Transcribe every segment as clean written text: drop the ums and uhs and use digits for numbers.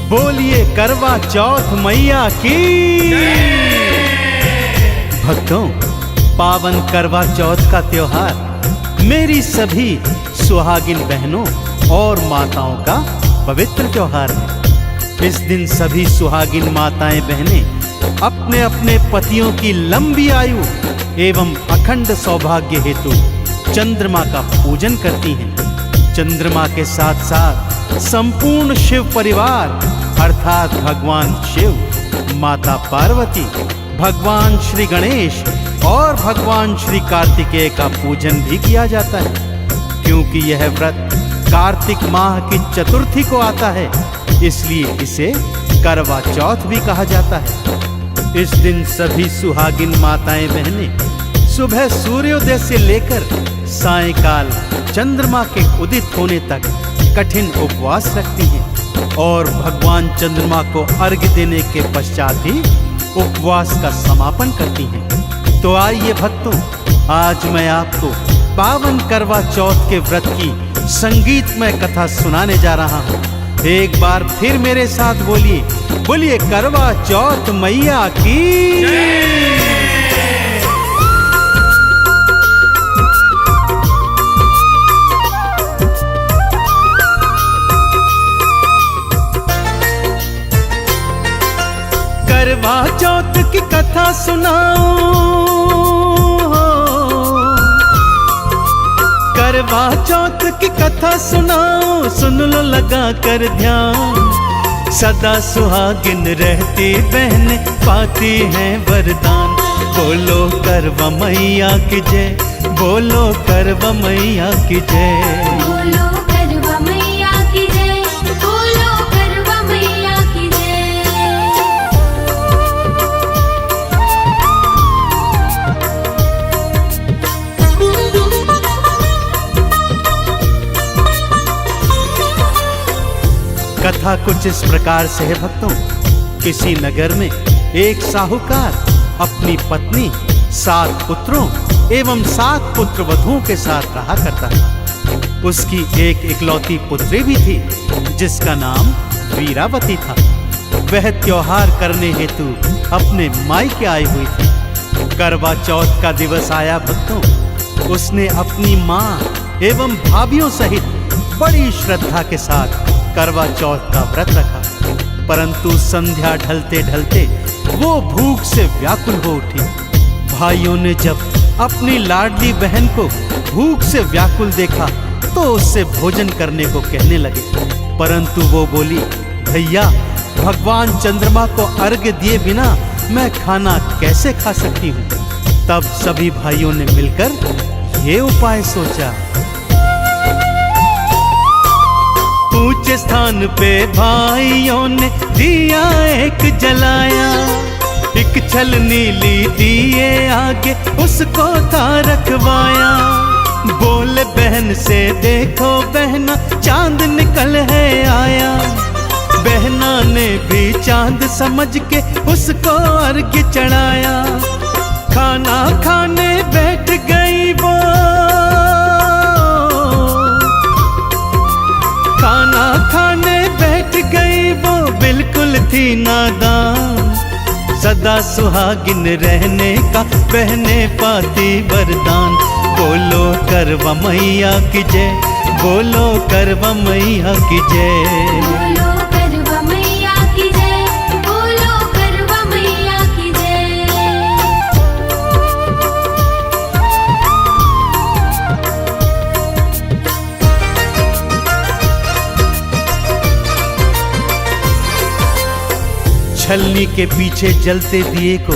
बोलिए करवा चौथ मैया की। भक्तों, पावन करवा चौथ का त्योहार मेरी सभी सुहागिन बहनों और माताओं का पवित्र त्योहार है। इस दिन सभी सुहागिन माताएं बहनें अपने अपने पतियों की लंबी आयु एवं अखंड सौभाग्य हेतु चंद्रमा का पूजन करती हैं। चंद्रमा के साथ साथ संपूर्ण शिव परिवार अर्थात भगवान शिव, माता पार्वती, भगवान श्री गणेश और भगवान श्री कार्तिकेय का पूजन भी किया जाता है, क्योंकि यह व्रत कार्तिक माह की चतुर्थी को आता है, इसलिए इसे करवा चौथ भी कहा जाता है। इस दिन सभी सुहागिन माताएं बहनें सुबह सूर्योदय से लेकर सायंकाल चंद्रमा के उदित होने तक कठिन उपवास रखती हैं और भगवान चंद्रमा को अर्घ्य देने के पश्चात ही उपवास का समापन करती हैं। तो आइए भक्तों, आज मैं आपको पावन करवा चौथ के व्रत की संगीतमय कथा सुनाने जा रहा हूँ। एक बार फिर मेरे साथ बोलिए, बोलिए करवा चौथ मैया की। करवा चौथ की कथा सुनाओ, करवा चौथ की कथा सुनाओ, सुन लो लगा कर ध्यान। सदा सुहागिन रहती बहन पाती हैं वरदान। बोलो करवा मैया की जय, बोलो करवा मैया की जय। बोलो करवा मैया की जय, बोलो करवा मैया की जय। कथा कुछ इस प्रकार से है भक्तों। किसी नगर में एक साहूकार अपनी पत्नी, 7 पुत्रों एवं 7 पुत्र वधुओं के साथ रहा करता था। उसकी एक इकलौती पुत्री भी थी जिसका नाम वीरावती था। वह त्योहार करने हेतु अपने मायके आई हुई थी। करवा चौथ का दिवस आया भक्तों। उसने अपनी माँ एवं भाभियों सहित बड़ी श्रद्धा के साथ करवा चौथ का व्रत रखा, परंतु संध्या ढलते ढलते वो भूख से व्याकुल हो उठी। भाइयों ने जब अपनी लाडली बहन को भूख से व्याकुल देखा तो उससे भोजन करने को कहने लगे, परंतु वो बोली, भैया भगवान चंद्रमा को अर्घ्य दिए बिना मैं खाना कैसे खा सकती हूँ। तब सभी भाइयों ने मिलकर ये उपाय सोचा। ऊंचे स्थान पे भाइयों ने दिया एक जलाया, एक छल नीली दिए आगे उसको था रखवाया। बोले बहन से, देखो बहना चांद निकल है आया। बहना ने भी चांद समझ के उसको अर्घ्य चढ़ाया। खाना खाने बैठ गई वो, खाना खाने बैठ गई वो बिल्कुल थी नादान। सदा सुहागिन रहने का बहने पाती वरदान। बोलो करवा मैया की जय, बोलो करवा मैया की जय। बोलो करवा मैया की जय, बोलो करवा मैया की जय। छलनी के पीछे जलते दिए को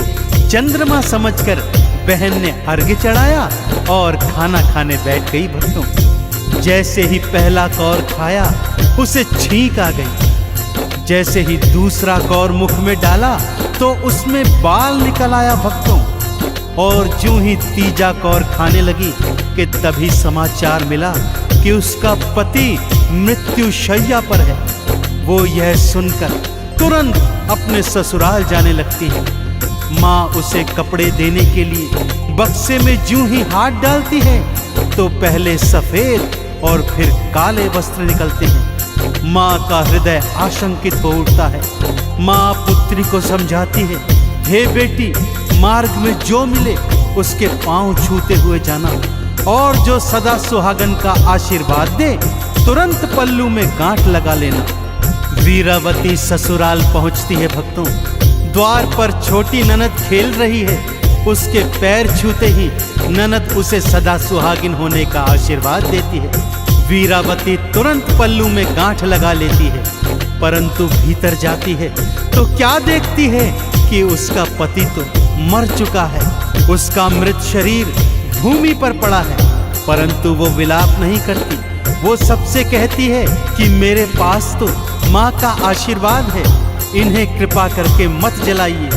चंद्रमा समझकर बहन ने अर्घ्य चढ़ाया और खाना खाने बैठ गई भक्तों। जैसे ही पहला कौर खाया उसे छींक आ गई। जैसे ही दूसरा कौर मुख में डाला तो उसमें बाल निकल आया भक्तों। और ज्यों ही तीजा कौर खाने लगी कि तभी समाचार मिला कि उसका पति मृत्युशैया पर है। वो यह सुनकर तुरंत अपने ससुराल जाने लगती है। माँ उसे कपड़े देने के लिए बक्से में ज्यों ही हाथ डालती है तो पहले सफेद और फिर काले वस्त्र निकलते हैं। माँ का हृदय आशंकित हो उठता है। माँ पुत्री को समझाती है, हे बेटी, मार्ग में जो मिले उसके पांव छूते हुए जाना, और जो सदा सुहागन का आशीर्वाद दे तुरंत पल्लू में गांठ लगा लेना। वीरावती ससुराल पहुंचती है भक्तों। द्वार पर छोटी ननद खेल रही है। उसके पैर छूते ही ननद उसे सदा सुहागिन होने का आशीर्वाद देती है। वीरावती तुरंत पल्लू में गांठ लगा लेती है, परंतु भीतर जाती है तो क्या देखती है कि उसका पति तो मर चुका है। उसका मृत शरीर भूमि पर पड़ा है, परंतु वो विलाप नहीं करती। वो सबसे कहती है कि मेरे पास तो माँ का आशीर्वाद है, इन्हें कृपा करके मत जलाइए,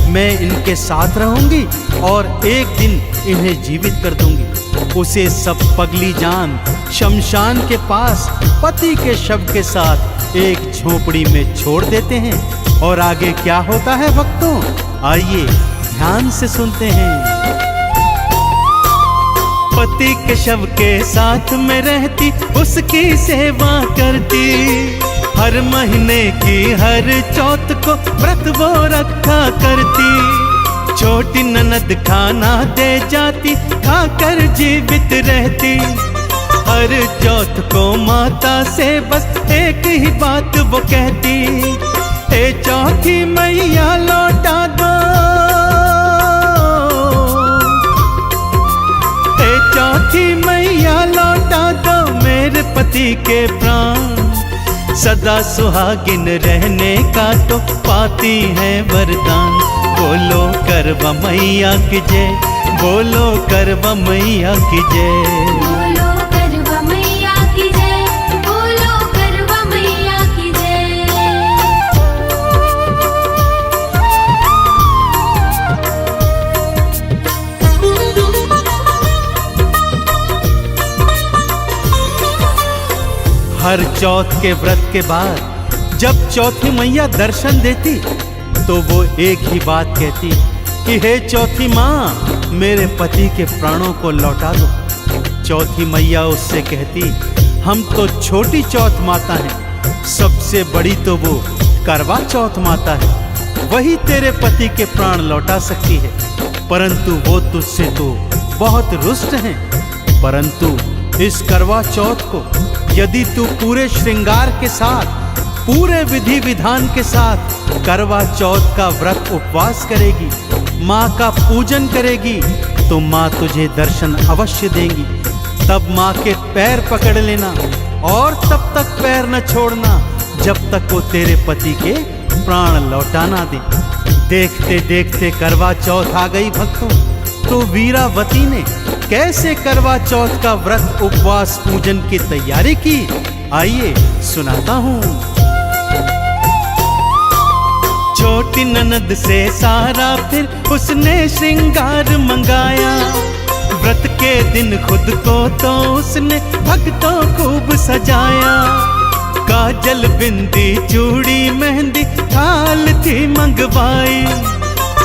मैं इनके साथ रहूंगी और एक दिन इन्हें जीवित कर दूंगी। उसे सब पगली जान शमशान के पास पति के शव के साथ एक झोपड़ी में छोड़ देते हैं। और आगे क्या होता है भक्तों, आइए ध्यान से सुनते हैं। पति के शव के साथ में रहती, उसकी सेवा करती, हर महीने की हर चौथ को व्रत वो रखा करती। छोटी ननद खाना दे जाती, खाकर जीवित रहती। हर चौथ को माता से बस एक ही बात वो कहती, हे चौथी मैया लौटा दो, हे चौथी मैया लौटा दो मेरे पति के प्राण। सदा सुहागिन रहने का तो पाती है वरदान। बोलो करवा मैया की जय, बोलो करवा मैया की जय। बोलो करवा मैया की जय, बोलो करवा मैया की जय। हर चौथ के व्रत के बाद जब चौथी मैया दर्शन देती तो वो एक ही बात कहती कि हे चौथी माँ, मेरे पति के प्राणों को लौटा दो। चौथी मैया उससे कहती, हम तो छोटी चौथ माता हैं, सबसे बड़ी तो वो करवा चौथ माता है, वही तेरे पति के प्राण लौटा सकती है। परंतु वो तुझसे तो बहुत रुष्ट हैं। परंतु इस करवा चौथ को यदि तू पूरे श्रृंगार के साथ, पूरे विधि विधान के साथ करवा चौथ का व्रत उपवास करेगी, माँ का पूजन करेगी, तो माँ तुझे दर्शन अवश्य देंगी। तब माँ के पैर पकड़ लेना और तब तक पैर न छोड़ना जब तक वो तेरे पति के प्राण लौटा ना दे। देखते देखते करवा चौथ आ गई भक्तों। तो वीरावती ने कैसे करवा चौथ का व्रत उपवास पूजन की तैयारी की, आइए सुनाता हूँ। छोटी ननद से सारा फिर उसने श्रृंगार मंगाया। व्रत के दिन खुद को तो उसने भक्तों खूब सजाया। काजल बिंदी चूड़ी मेहंदी थाल थी मंगवाई।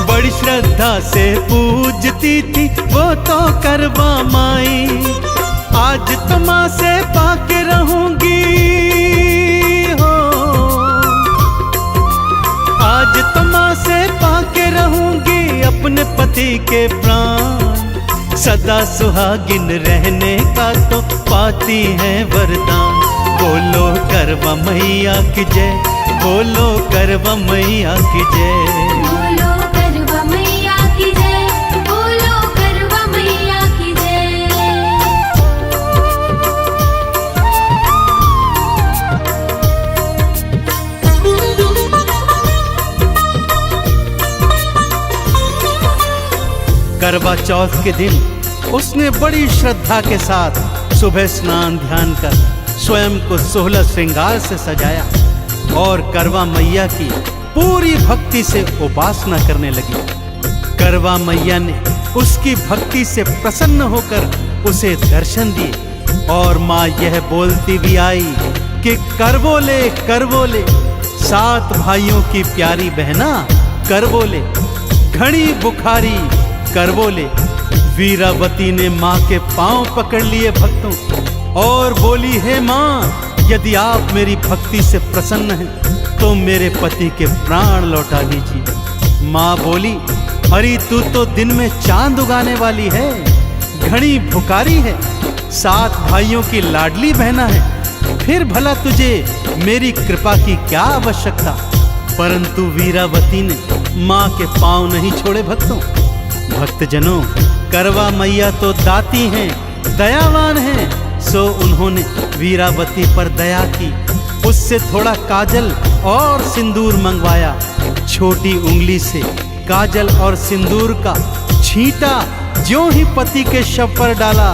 बड़ी श्रद्धा से पूजती थी वो तो करवा माई। आज तो माँ से पाके रहूंगी हो, आज तो माँ से पाके रहूंगी अपने पति के प्राण। सदा सुहागिन रहने का तो पाती है वरदान। बोलो करवा मैया की जय, बोलो करवा मैया की जय। बोलो करवा मैया की जय, बोलो करवा मैया की जय। करवा चौथ के दिन उसने बड़ी श्रद्धा के साथ सुबह स्नान ध्यान कर स्वयं को 16 श्रृंगार से सजाया और करवा मैया की पूरी भक्ति से उपासना करने लगी। करवा मैया ने उसकी भक्ति से प्रसन्न होकर उसे दर्शन दिए और माँ यह बोलती भी आई कि करवोले करवोले, 7 भाइयों की प्यारी बहना करवोले, घड़ी बुखारी करवोले। वीरावती ने माँ के पांव पकड़ लिए भक्तों और बोली, हे माँ, यदि आप मेरी भक्ति से प्रसन्न हैं तो मेरे पति के प्राण लौटा दीजिए। माँ बोली, अरे तू तो दिन में चांद उगाने वाली है, घड़ी भुकारी है, 7 भाइयों की लाडली बहना है, फिर भला तुझे मेरी कृपा की क्या आवश्यकता। परंतु वीरावती ने माँ के पांव नहीं छोड़े। भक्तजनों, करवा मैया तो दाती हैं, दयावान हैं, सो उन्होंने वीरावती पर दया की। उससे थोड़ा काजल और सिंदूर मंगवाया। छोटी उंगली से काजल और सिंदूर का छींटा ज्यों ही पति के शव पर डाला,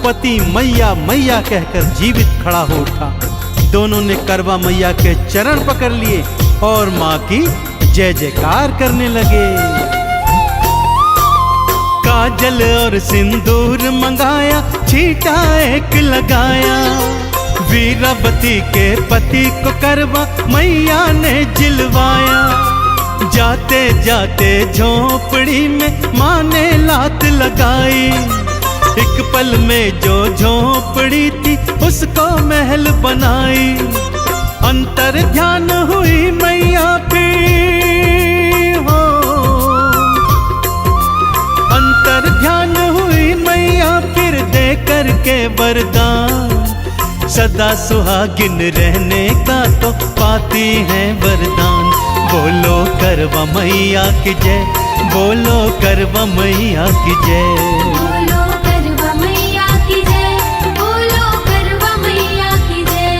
पति मैया मैया कहकर जीवित खड़ा हो उठा। दोनों ने करवा मैया के चरण पकड़ लिए और माँ की जय जयकार करने लगे। काजल और सिंदूर मंगाया, छींटा एक लगाया, वीरावती के पति को करवा मैया ने जिलवाया। जाते जाते झोपड़ी में माँ ने लात लगाई, एक पल में जो झोपड़ी थी उसको महल बनाई। अंतर ध्यान हुई मैया फिर हो, अंतर ध्यान हुई मैया फिर दे करके वरदान। सदा सुहागिन रहने का तो पाती है वरदान। बोलो करवा मैया की जय, बोलो करवा मैया की जय। बोलो करवा मैया की जय, बोलो करवा मैया की जय।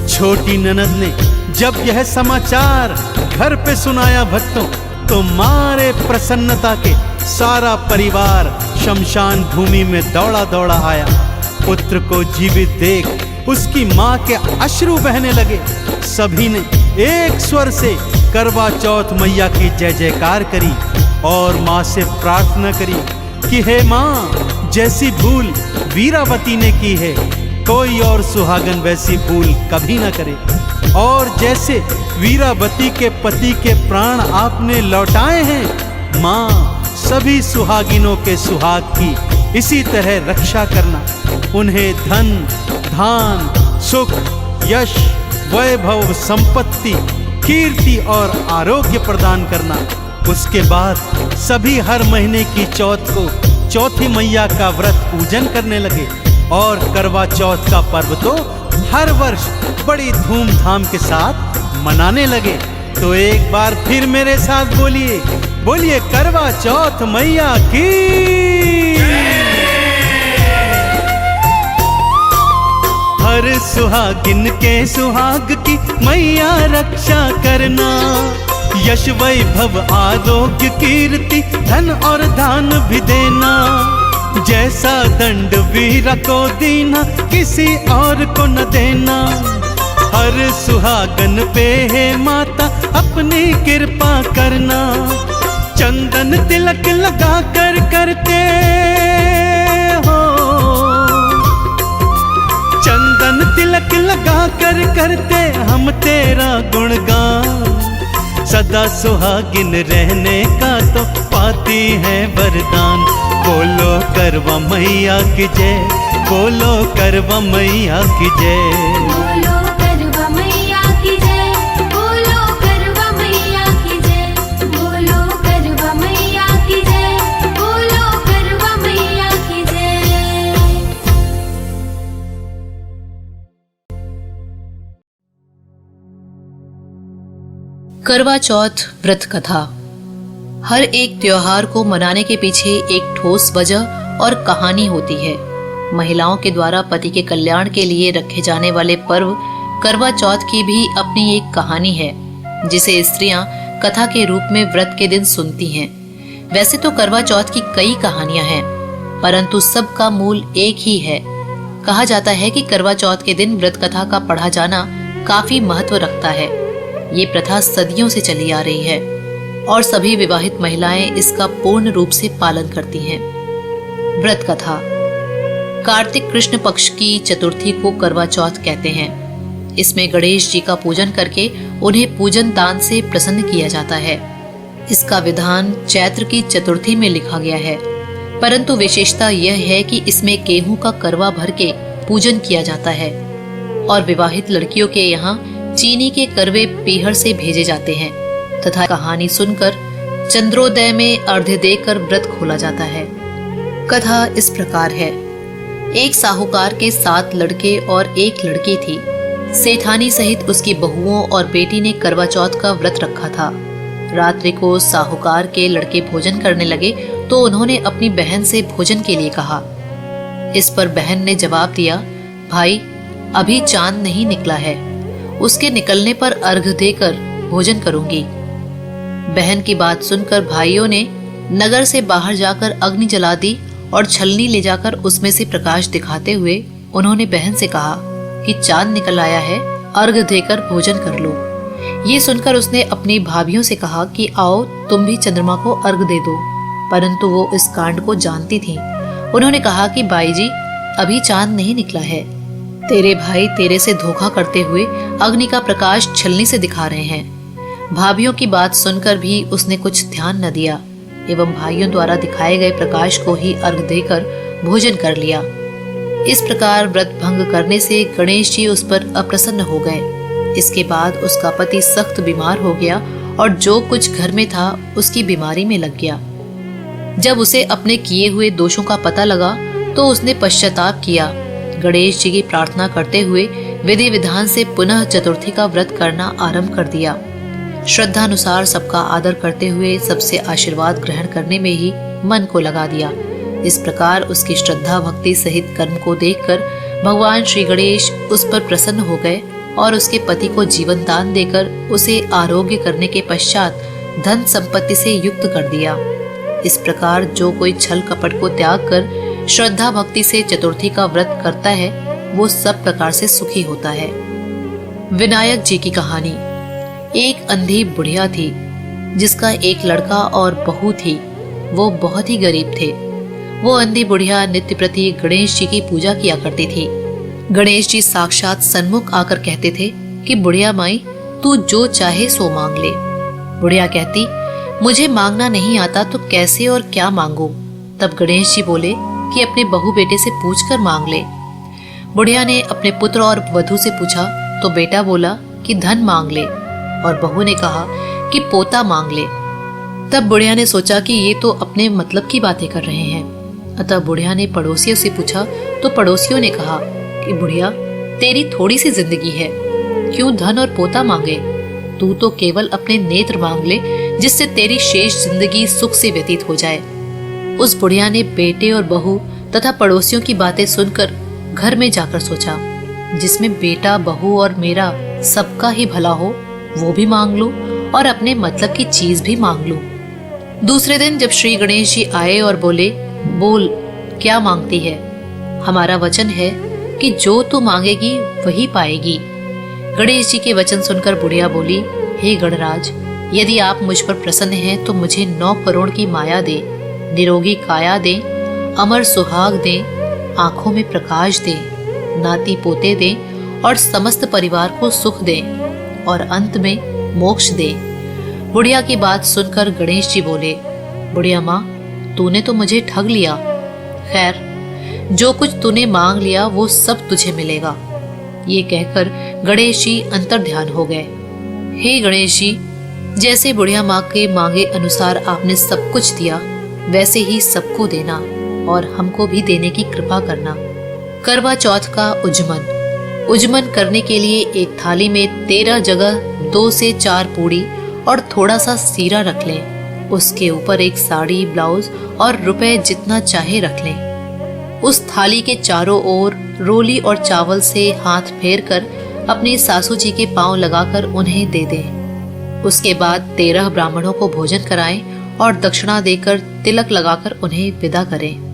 छोटी ननद ने जब यह समाचार घर पे सुनाया भक्तों, तो मारे प्रसन्नता के सारा परिवार शमशान भूमि में दौड़ा दौड़ा आया। पुत्र को जीवित देख उसकी माँ के अश्रु बहने लगे। सभी ने एक स्वर से करवा चौथ मैया की जय जयकार करी और माँ से प्रार्थना करी कि हे माँ, जैसी भूल वीरावती ने की है, कोई और सुहागन वैसी भूल कभी न करे। और जैसे वीरावती के पति के प्राण आपने लौटाए हैं, माँ सभी सुहागिनों के सुहाग की इसी तरह रक्षा करना। उन्हें धन धान सुख यश वैभव संपत्ति कीर्ति और आरोग्य प्रदान करना। उसके बाद सभी हर महीने की चौथ को चौथी मैया का व्रत पूजन करने लगे और करवा चौथ का पर्व तो हर वर्ष बड़ी धूमधाम के साथ मनाने लगे। तो एक बार फिर मेरे साथ बोलिए, बोलिए करवा चौथ मैया की। हर सुहागिन के सुहाग की मैया रक्षा करना, यश वैभव आरोग्य कीर्ति धन और दान भी देना। जैसा दंड वीरा को दीना, किसी और को न देना। हर सुहागन पे है माता अपनी कृपा करना। चंदन तिलक लगा कर करते हो, चंदन तिलक लगा कर करते हम तेरा गुणगान। सदा सुहागिन रहने का तो पाती है वरदान। बोलो करवा मैया की जय, बोलो करवा मैया की जय। बोलो करवा मैया की जय, बोलो करवा मैया की जय। बोलो करवा मैया की जय, बोलो करवा मैया की जय। करवा चौथ व्रत कथा। हर एक त्योहार को मनाने के पीछे एक ठोस वजह और कहानी होती है। महिलाओं के द्वारा पति के कल्याण के लिए रखे जाने वाले पर्व करवा चौथ की भी अपनी एक कहानी है, जिसे स्त्रियां कथा के रूप में व्रत के दिन सुनती हैं। वैसे तो करवा चौथ की कई कहानियां हैं, परंतु सबका मूल एक ही है। कहा जाता है कि करवा चौथ के दिन व्रत कथा का पढ़ा जाना काफी महत्व रखता है। ये प्रथा सदियों से चली आ रही है और सभी विवाहित महिलाएं इसका पूर्ण रूप से पालन करती हैं। व्रत कथा। कार्तिक कृष्ण पक्ष की चतुर्थी को करवा चौथ कहते हैं। इसमें गणेश जी का पूजन करके उन्हें पूजन दान से प्रसन्न किया जाता है। इसका विधान चैत्र की चतुर्थी में लिखा गया है, परंतु विशेषता यह है कि इसमें गेहूं का करवा भर के पूजन किया जाता है और विवाहित लड़कियों के यहाँ चीनी के करवे पीहर से भेजे जाते हैं तथा कहानी सुनकर चंद्रोदय में अर्घ्य देकर व्रत खोला जाता है। कथा इस प्रकार है। एक साहूकार के 7 लड़के और 1 लड़की थी। सेठानी सहित उसकी बहुओं और बेटी ने करवा चौथ का व्रत रखा था। रात्रि को साहूकार के लड़के भोजन करने लगे तो उन्होंने अपनी बहन से भोजन के लिए कहा। इस पर बहन ने जवाब दिया, भाई अभी चांद नहीं निकला है, उसके निकलने पर अर्घ्य देकर भोजन करूंगी। बहन की बात सुनकर भाइयों ने नगर से बाहर जाकर अग्नि जला दी और छलनी ले जाकर उसमें से प्रकाश दिखाते हुए उन्होंने बहन से कहा कि चांद निकल आया है, अर्घ्य देकर भोजन कर लो। ये सुनकर उसने अपनी भाभियों से कहा कि आओ तुम भी चंद्रमा को अर्घ्य दे दो, परंतु वो इस कांड को जानती थीं। उन्होंने कहा कि बाई जी अभी चांद नहीं निकला है, तेरे भाई तेरे से धोखा करते हुए अग्नि का प्रकाश छलनी से दिखा रहे हैं। भाभियों की बात सुनकर भी उसने कुछ ध्यान न दिया एवं भाइयों द्वारा दिखाए गए प्रकाश को ही अर्घ्य देकर भोजन कर लिया। इस प्रकार व्रत भंग करने से गणेश जी उस पर अप्रसन्न हो गए। इसके बाद उसका पति सख्त बीमार हो गया और जो कुछ घर में था उसकी बीमारी में लग गया। जब उसे अपने किए हुए दोषों का पता लगा तो उसने पश्चाताप किया। गणेश जी की प्रार्थना करते हुए विधि विधान से पुनः चतुर्थी का व्रत करना आरंभ कर दिया। श्रद्धानुसार सबका आदर करते हुए सबसे आशीर्वाद ग्रहण करने में ही मन को लगा दिया। इस प्रकार उसकी श्रद्धा भक्ति सहित कर्म को देखकर भगवान श्री गणेश उस पर प्रसन्न हो गए और उसके पति को जीवन दान देकर उसे आरोग्य करने के पश्चात धन संपत्ति से युक्त कर दिया। इस प्रकार जो कोई छल कपट को त्याग कर श्रद्धा भक्ति से चतुर्थी का व्रत करता है वो सब प्रकार से सुखी होता है। विनायक जी की कहानी। एक अंधी बुढ़िया थी जिसका एक लड़का और बहू थी। वो बहुत ही गरीब थे। वो अंधी बुढ़िया नित्य प्रति गणेश जी की पूजा किया करती थी। गणेश जी साक्षात सन्मुख आकर कहते थे कि बुढ़िया माई तू जो चाहे सो मांग ले। बुढ़िया कहती, मुझे मांगना नहीं आता तो कैसे और क्या मांगू। तब गणेश जी बोले कि अपने बहू बेटे से पूछकर मांग ले। बुढ़िया ने अपने पुत्र और वधू से पूछा तो बेटा बोला कि धन मांग ले और बहू ने कहा कि पोता मांग ले। तब बुढ़िया ने सोचा कि ये तो अपने मतलब की बातें कर रहे हैं। अतः बुढ़िया ने पड़ोसियों से पूछा तो पड़ोसियों ने कहा कि बुढ़िया तेरी थोड़ी सी जिंदगी है, क्यों धन और पोता मांगे। तू तो केवल अपने नेत्र मांग ले जिससे तेरी शेष जिंदगी सुख से व्यतीत हो जाए। उस बुढ़िया ने बेटे और बहू तथा पड़ोसियों की बातें सुनकर घर में जाकर सोचा, जिसमें बेटा बहू और मेरा सबका ही भला हो वो भी मांग लूं और अपने मतलब की चीज भी मांग लूं। दूसरे दिन जब श्री गणेश जी आए और बोले, बोल क्या मांगती है। हमारा वचन है कि जो तू मांगेगी वही पाएगी। गणेश जी के वचन सुनकर बुढ़िया बोली, हे गणराज, यदि आप मुझ पर प्रसन्न हैं तो मुझे 9 करोड़ की माया दे, निरोगी काया दे, अमर सुहाग दे, आंखों में प्रकाश दे, नाती पोते दे और समस्त परिवार को सुख दे और अंत में मोक्ष दे। बुढ़िया की बात सुनकर गणेश जी बोले, बुढ़िया माँ तूने तो मुझे ठग लिया। खैर जो कुछ तूने मांग लिया वो सब तुझे मिलेगा। ये कहकर गणेश जी अंतर्ध्यान हो गए। हे गणेश जी, जैसे बुढ़िया माँ के मांगे अनुसार आपने सब कुछ दिया वैसे ही सबको देना और हमको भी देने की कृपा करना। करवा चौथ का उज्जमन करने के लिए एक थाली में 13 जगह 2 से 4 पूड़ी और थोड़ा सा सीरा रख लें। उसके ऊपर एक साड़ी, ब्लाउज और रुपए जितना चाहे रख लें। उस थाली के चारों ओर रोली और चावल से हाथ फेर कर अपनी सासू जी के पांव लगाकर उन्हें दे दें। उसके बाद 13 ब्राह्मणों को भोजन कराएं और दक्षिणा देकर तिलक लगाकर उन्हें विदा करें।